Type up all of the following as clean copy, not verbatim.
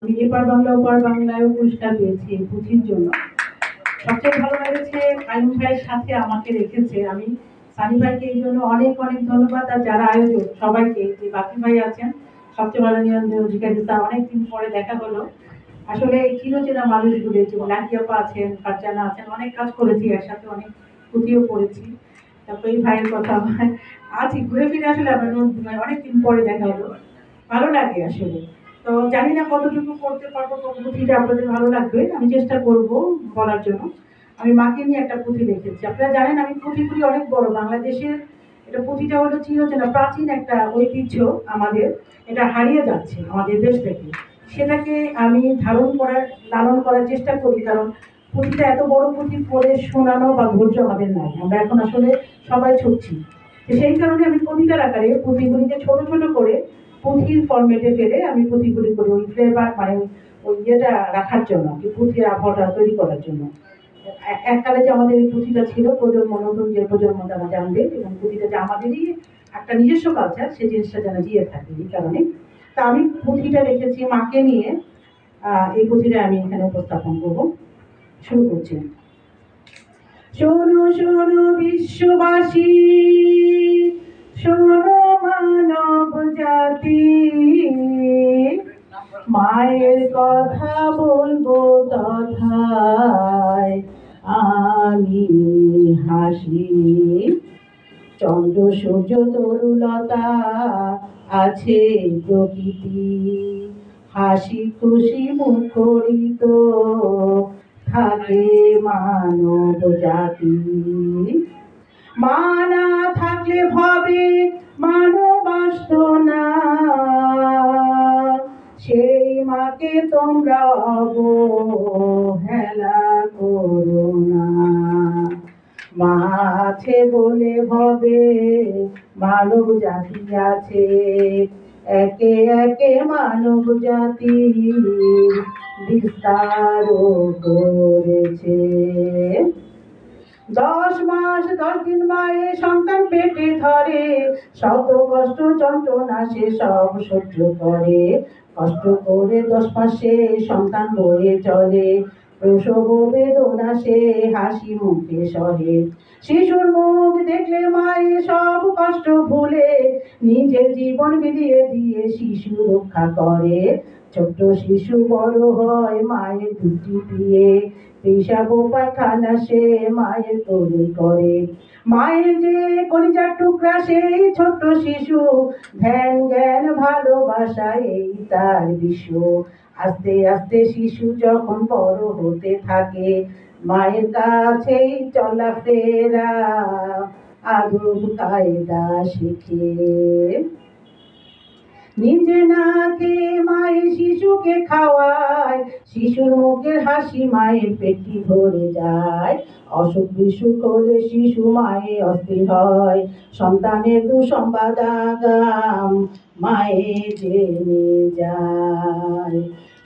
আমি এপার বাংলা ওপার বাংলায়ও পুরস্কার পেয়েছি এই পুঁথির জন্য। সবচেয়ে ভালো লেগেছে আইয়ুব ভাইয়ের সাথে আমাকে রেখেছে। আমি সানি ভাইকে এই জন্য অনেক অনেক ধন্যবাদ, আর যারা আয়োজক সবাইকে, যে বাকি ভাই আছেন, সবচেয়ে ভালো নিরঞ্জন অধিকারী স্যার, অনেকদিন পরে দেখা হলো। আসলে চিরচেনা মানুষগুলো, যেমন লাকি আপা আছেন, ফারজানা আছেন, অনেক কাজ করেছি একসাথে, অনেক পুঁথিও পড়েছি। তারপর এই ভাইয়ের কথা আছি ঘুরে ফিরে, আসলে আমরা অনেকদিন পরে দেখা হলো, ভালো লাগে আসলে। তো জানি না কতটুকু করতে পারবো, পুঁথিটা আপনাদের ভালো লাগবে, আমি চেষ্টা করব বলার জন্য। আমি মাকে নিয়ে একটা পুঁথি লিখেছি। আপনারা জানেন আমি পুঁথিগুলি অনেক বড় বাংলাদেশের। এটা পুঁথিটা হলো চিরচেনা প্রাচীন একটা ঐতিহ্য আমাদের, এটা হারিয়ে যাচ্ছে আমাদের দেশ থেকে। সেটাকে আমি ধারণ করার, লালন করার চেষ্টা করি, কারণ পুঁথিটা এত বড় পুঁথি পড়ে শোনানো বা ধৈর্য আমাদের নাই, আমরা এখন আসলে সবাই ছুটছি। তো সেই কারণে আমি কবিতার আকারে পুঁথিগুলিকে ছোট ছোট করে পুঁথির ফরম্যাটে ফেলে আমি পুঁথিগুলি করি, ওই ফ্লেভার মানে ওই ইয়েটা রাখার জন্য, পুঁথির আবহাওয়াটা তৈরি করার জন্য। এককালে যে আমাদের এই পুঁথিটা ছিল, প্রজন্ম নতুন যে প্রজন্ম তারা জানবে, এবং পুঁথিটা যে আমাদেরই একটা নিজস্ব কালচার, সেই জিনিসটা যেন জিয়ে থাকে, এই কারণে। তা আমি পুঁথিটা লিখেছি মাকে নিয়ে। এই পুঁথিটা আমি এখানে উপস্থাপন করব। শুরু করছি। শোনো শোনো বিশ্ববাসী, শোনো মানব জাতি, মায়ের কথা বলবো তথায় আমি হাসি। চন্দ্র সূর্য তরুলতা আছে প্রকৃতি, হাসি খুশি মুখরিত থাকে মানব জাতি। মা না থাকলে ভাবে মানব আসত না, সেই মাকে তোমরা অবহেলা করো না। মা আছে বলে হবে মানব জাতি আছে, একে একে মানব জাতি বিস্তার করেছে। 10 মাস 10 দিন মায়ে সন্তান পেটে ধরে, শত কষ্ট যন্ত্রণা সে সব সহ্য করে। কষ্ট করে 10 মাসে সন্তান বয়ে চলে, প্রসব বেদনা সে হাসি মুখে সহে। শিশুর মুখ দেখলে মায়ে সব কষ্ট ভুলে, নিজের জীবন বিলিয়ে দিয়ে শিশু রক্ষা করে। ছোট্ট শিশু বড় হয় মায়ের দুটি দিয়ে, পেশাব পায়খানা সে মায়ের তৈরি করে। মায়ের যে কলিজার টুকরা সেই ছোট্ট শিশু, ধ্যান জ্ঞান ভালোবাসা এই তার বিশ্ব। আস্তে আস্তে শিশু যখন বড় হতে থাকে, মায়ের কাছেই চলাফেরা আদব কায়দা শিখে। নিজে না খেয়ে মায়ের শিশুকে খাওয়ায়, শিশুর মুখের হাসি মায়ের পেটি ভরে যায়। অসুখ বিসুখ হলে শিশু মায়ে অস্থির হয়, সন্তানের দুঃসংবাদ আগাম মায়ে জেনে যায়।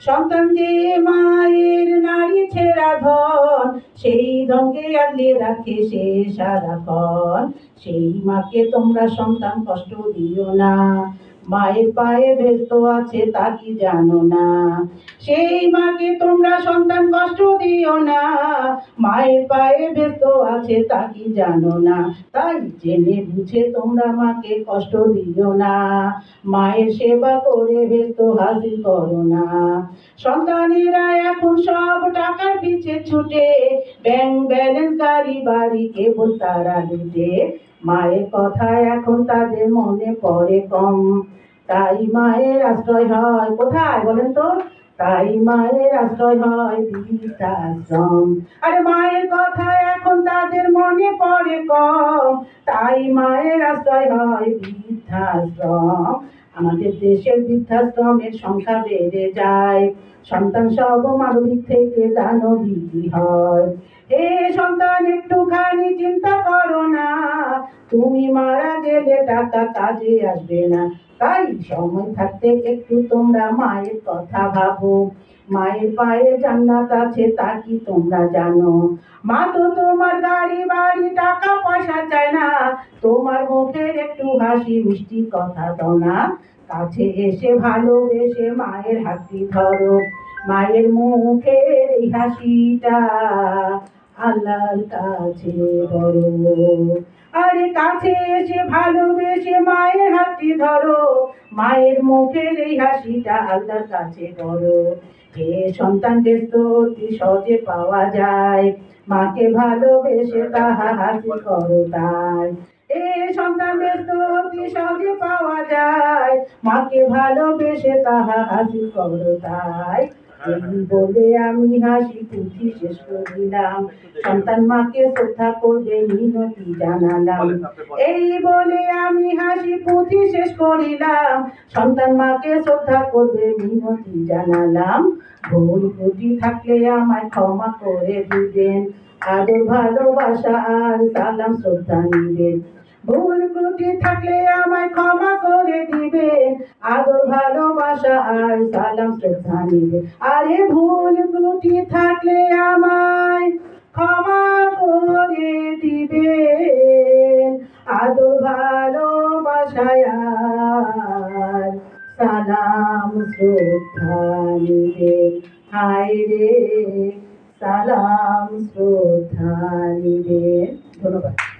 সন্তান যে মায়ের নারী ছেঁড়া ধন, সেই ধনকে আগলে রাখে সে সারাক্ষণ। সেই মাকে তোমরা সন্তান কষ্ট দিও না, মায়ের পায়ে ব্যস্ত আছে তা কি জানো না। সেই মাকে তোমরা সন্তান কষ্ট দিও না, মায়ের পায়ে ব্যস্ত আছে তা কি জানো না। তাই জেনে বুঝে তোমরা মাকে কষ্ট দিও না, মায়ের সেবা করে ব্যস্ত হাসিল করো না। সন্তানেরা এখন সব টাকার পিছে ছুটে, ব্যাংক ব্যালেন্স গাড়ি বাড়ি কেবল তারা লুটে। মায়ের কথা এখন তাদের মনে পড়ে কম, তাই মায়ের আশ্রয় হয় কোথায় বলেন তো? তাই মায়ের আশ্রয় হয় বৃদ্ধাশ্রম। আরে মায়ের কথা এখন তাদের মনে পড়ে কম, তাই মায়ের আশ্রয় হয় বৃদ্ধাশ্রম। আমাদের দেশের বৃদ্ধাশ্রমের সংখ্যা বেড়ে যায়, সন্তান সব মানবিক থেকে দানবীয় হয়। হে সন্তান একটুখানি চিন্তা করো না, তুমি মারা গেলে টাকা কাজে আসবে না। তাই সময় থাকতে একটু তোমরা মায়ের কথা ভাবো, মায়ের পায়ে জান্নাত আছে তা কি তোমরা জানো? মা তো তোমার গাড়ি বাড়ি টাকা পয়সা চায় না, তোমার মুখের একটু হাসি মিষ্টি কথা দাও না। কাছে এসে ভালোবেসে মায়ের হাতটি ধরো, মায়ের মুখের এই হাসিটা আল্লাহর কাছে ধরো। আরে কাছে এসে ভালোবেসে মায়ের হাতটি ধরো, মায়ের মুখের এই হাসিটা আল্লাহর কাছে ধরো। হে সন্তান ব্যস্ত অতি সহজে পাওয়া যায়, মাকে ভালোবেসে তাহা হাসিল করো তাই। এ সন্তান ব্যস্ত অতি সহজে পাওয়া যায়, মাকে ভালোবেসে তাহা হাসিল করো তাই। এই বলে আমি হাসি খুশি শেষ করিলাম, সন্তান মাকে শ্রদ্ধা করবে মিনতি জানালাম। এই বলে আমি হাসি পুঁথি শেষ করিলাম, সন্তান মাকে শ্রদ্ধা করবে মিনতি জানালাম। ভুল ত্রুটি থাকলে আমায় ক্ষমা করে দিবেন, আদর ভালোবাসা আর সালাম শ্রদ্ধা নিবেন। ভুল ত্রুটি থাকলে আমায় ক্ষমা করে দিবেন, আদর ভালোবাসা আর সালাম শ্রদ্ধা নিবেন। আরে ভুল ত্রুটি থাকলে আমায় ক্ষমা করে দিবেন, আদর ভালোবাসা আর সালাম শ্রদ্ধা নিবেন। হায় রে সালাম শ্রদ্ধা নিবেন। ধন্যবাদ।